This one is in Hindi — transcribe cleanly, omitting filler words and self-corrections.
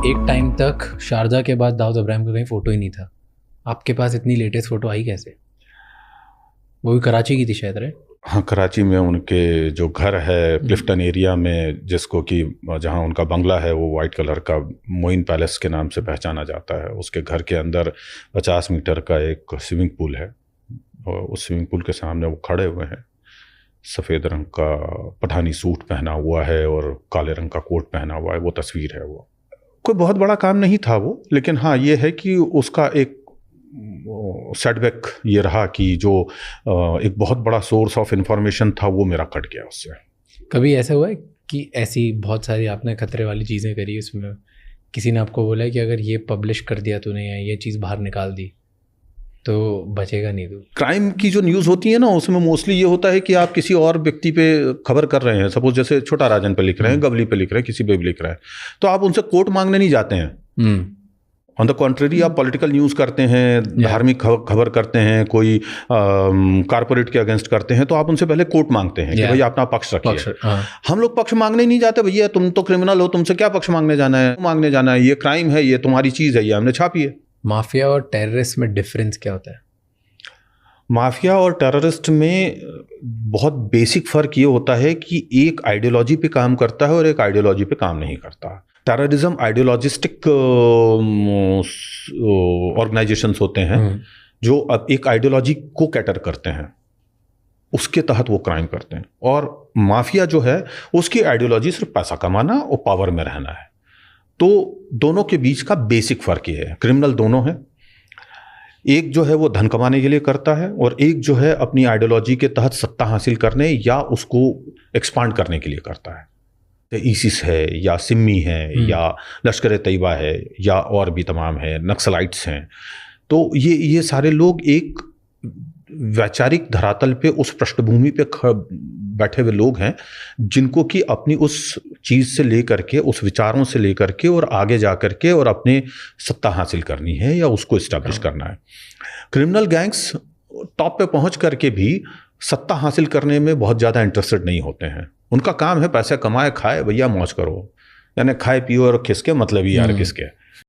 एक टाइम तक शारजा के बाद दाऊद इब्राहिम का कहीं फ़ोटो ही नहीं था। आपके पास इतनी लेटेस्ट फ़ोटो आई कैसे? वो भी कराची की थी शायद, राइट? हाँ, कराची में उनके जो घर है क्लिफ्टन एरिया में, जिसको कि जहाँ उनका बंगला है वो वाइट कलर का मोइन पैलेस के नाम से पहचाना जाता है। उसके घर के अंदर 50 मीटर का एक स्विमिंग पूल है और उस स्विमिंग पूल के सामने वो खड़े हुए हैं। सफ़ेद रंग का पठानी सूट पहना हुआ है और काले रंग का कोट पहना हुआ है। वो तस्वीर है। वो कोई बहुत बड़ा काम नहीं था वो, लेकिन हाँ ये है कि उसका एक सेटबैक ये रहा कि जो एक बहुत बड़ा सोर्स ऑफ इंफॉर्मेशन था वो मेरा कट गया उससे। कभी ऐसा हुआ है कि ऐसी बहुत सारी आपने खतरे वाली चीज़ें करी, उसमें किसी ने आपको बोला है कि अगर ये पब्लिश कर दिया तूने या ये चीज़ बाहर निकाल दी तो बचेगा नहीं तू? क्राइम की जो न्यूज़ होती है ना, उसमें मोस्टली ये होता है कि आप किसी और व्यक्ति पे खबर कर रहे हैं। सपोज जैसे छोटा राजन पे लिख रहे हैं, गवली पे लिख रहे हैं, किसी पे भी लिख रहे हैं, तो आप उनसे कोट मांगने नहीं जाते हैं। ऑन द कॉन्ट्रेरी आप पॉलिटिकल न्यूज़ करते हैं, धार्मिक खबर करते हैं, कोई कारपोरेट के अगेंस्ट करते हैं, तो आप उनसे पहले कोर्ट मांगते हैं कि भैया अपना पक्ष रखिए। हम लोग पक्ष मांगने ही नहीं जाते। भैया तुम तो क्रिमिनल हो, तुमसे क्या पक्ष मांगने जाना है, ये क्राइम है, ये तुम्हारी चीज़ है, ये हमने छापी है। माफिया और टेररिस्ट में डिफरेंस क्या होता है? माफिया और टेररिस्ट में बहुत बेसिक फ़र्क ये होता है कि एक आइडियोलॉजी पे काम करता है और एक आइडियोलॉजी पे काम नहीं करता। टेररिज्म आइडियोलॉजिस्टिक ऑर्गेनाइजेशंस होते हैं जो अब एक आइडियोलॉजी को कैटर करते हैं, उसके तहत वो क्राइम करते हैं। और माफिया जो है उसकी आइडियोलॉजी सिर्फ पैसा कमाना और पावर में रहना है। तो दोनों के बीच का बेसिक फ़र्क ये है। क्रिमिनल दोनों हैं, एक जो है वो धन कमाने के लिए करता है और एक जो है अपनी आइडियोलॉजी के तहत सत्ता हासिल करने या उसको एक्सपांड करने के लिए करता है। ईसिस है या सिम्मी है या लश्कर तैयबा है या और भी तमाम है, नक्सलाइट्स हैं। तो ये सारे लोग एक वैचारिक धरातल पे उस पृष्ठभूमि पे बैठे हुए लोग हैं जिनको कि अपनी उस चीज़ से लेकर के, उस विचारों से लेकर के और आगे जा कर के और अपने सत्ता हासिल करनी है या उसको इस्टेब्लिश करना है। क्रिमिनल गैंग्स टॉप पे पहुंच करके भी सत्ता हासिल करने में बहुत ज़्यादा इंटरेस्टेड नहीं होते हैं। उनका काम है पैसे कमाए, खाए, भैया मौज करो, यानी खाए पियो और खिसके, मतलब ही यार किसके।